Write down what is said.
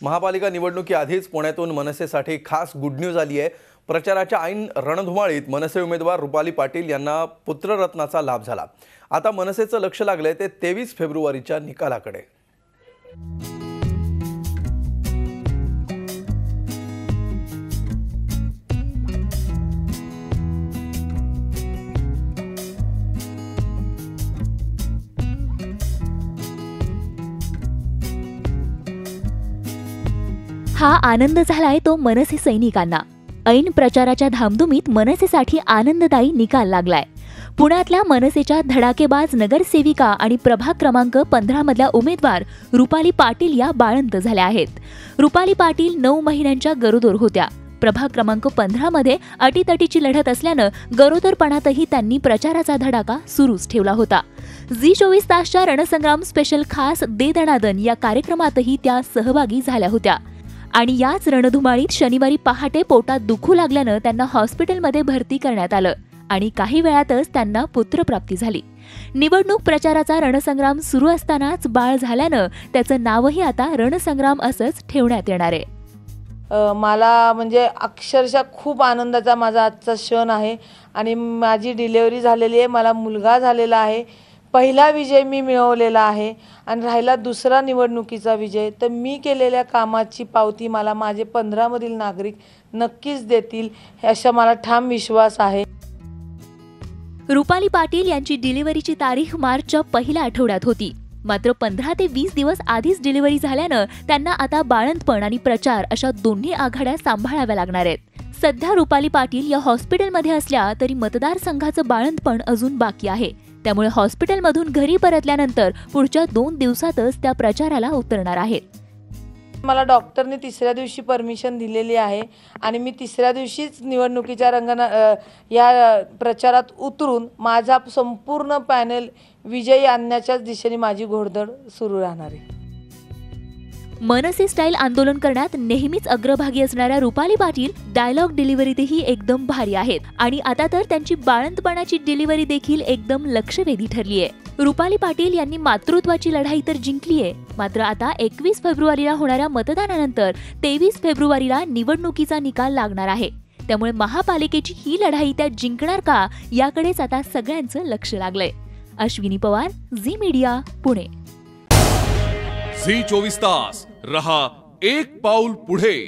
महापालिका निवडणुकीआधीच पुण्यातून मनसेसाठी खास गुड न्यूज आली आहे। प्रचाराच्या ऐन रणधुमाळीत मनसे उमेदवार रुपाली पाटील यांना पुत्ररत्नाचा लाभ झाला। आता मनसेचं लक्ष लागलंय ते 23 फेब्रुवारीच्या निकालाकडे। हा आनंद झालाय तो मनसे सैनिकांना। ऐन प्रचाराच्या धामधुमीत मनसेसाठी आनंददायी निकाल लागलाय। पुण्यातल्या मनसेच्या धडाकेबाज नगरसेविका आणि प्रभाग क्रमांक 15 मधल्या उमेदवार रुपाली पाटील या बाळंत झाल्या आहेत। रुपाली पाटील 9 महिन्यांच्या गरोदर होत्या। प्रभाग क्रमांक 15 मध्ये अटीतटीची लढत असल्यानं गरोदरपणातही त्यांनी प्रचाराचा धडाका सुरूच ठेवला होता। झी 24 तासच्या रणसंग्राम स्पेशल खास दे दणादन या कार्यक्रमातही त्या सहभागी झाल्या होत्या। आणि याच रणधुमाळीत शनिवारी पहाटे पोटात दुखू लागल्यानं त्यांना हॉस्पिटलमध्ये भरती करण्यात आलं आणि काही वेळातच त्यांना पुत्रप्राप्ती झाली। निवडणूक प्रचाराचा रणसंग्राम सुरू असतानाच बाळ झाल्यानं त्याचं नावही आता रणसंग्राम असंच ठेवण्यात येणार आहे। मला म्हणजे अक्षरशः खूप आनंदाचा माझा आजचा क्षण आहे आणि माझी डिलिव्हरी झालेली आहे, मला मुलगा झालेला आहे, पहिला विजय मी मिळवलेला आहे आणि राहिला दुसरा निवडणुकीचा विजय। तर मी केलेल्या कामाची पावती मला माझे 15 मधील नागरिक नक्कीच देतील असा मला ठाम विश्वास आहे। रुपाली पाटील यांची डिलिव्हरीची तारीख मार्चच्या पहिल्या आठवड्यात होती, मात्र 15 ते 20 दिवस आधीच डिलिव्हरी झाल्यानं त्यांना आता बाळंतपण आणि प्रचार अशा दोन्ही आघाड्या सांभाळाव्या लागणार आहेत। सध्या रुपाली पाटील या हॉस्पिटलमध्ये असल्या तरी मतदारसंघाचं बाळंतपण अजून बाकी आहे, त्यामुळे हॉस्पिटलमधून घरी परतल्यानंतर पुढच्या 2 दिवसातच त्या प्रचाराला उतरणार आहेत। मला डॉक्टरने 3ऱ्या दिवशी परमिशन दिलेली आहे आणि मी 3ऱ्या दिवशीच निवडणुकीच्या या प्रचारात उतरून माझा संपूर्ण पॅनल विजयी आणण्याच्याच दिशेने माझी घोडदौड सुरू राहणार आहे। मनसे स्टाईल आंदोलन करण्यात नेहमीच अग्रभागी असणाऱ्या रुपाली पाटील डायलॉग डिलिव्हरीतही एकदम भारी आहेत आणि आता तर त्यांची बाळंतपणाची डिलिव्हरी देखील एकदम लक्षवेधी ठरली आहे। रुपाली पाटील यांनी मातृत्वाची लढाई तर जिंकली आहे, मात्र आता 21 फेब्रुवारीला होणाऱ्या मतदानानंतर 23 फेब्रुवारीला निवडणुकीचा निकाल लागणार आहे, त्यामुळे महापालिकेची ही लढाई त्या जिंकणार का याकडेच आता सगळ्यांचं लक्ष लागलंय। अश्विनी पवार, झी मीडिया, पुणे। झी 24 तास रहा एक पाऊल पुढे।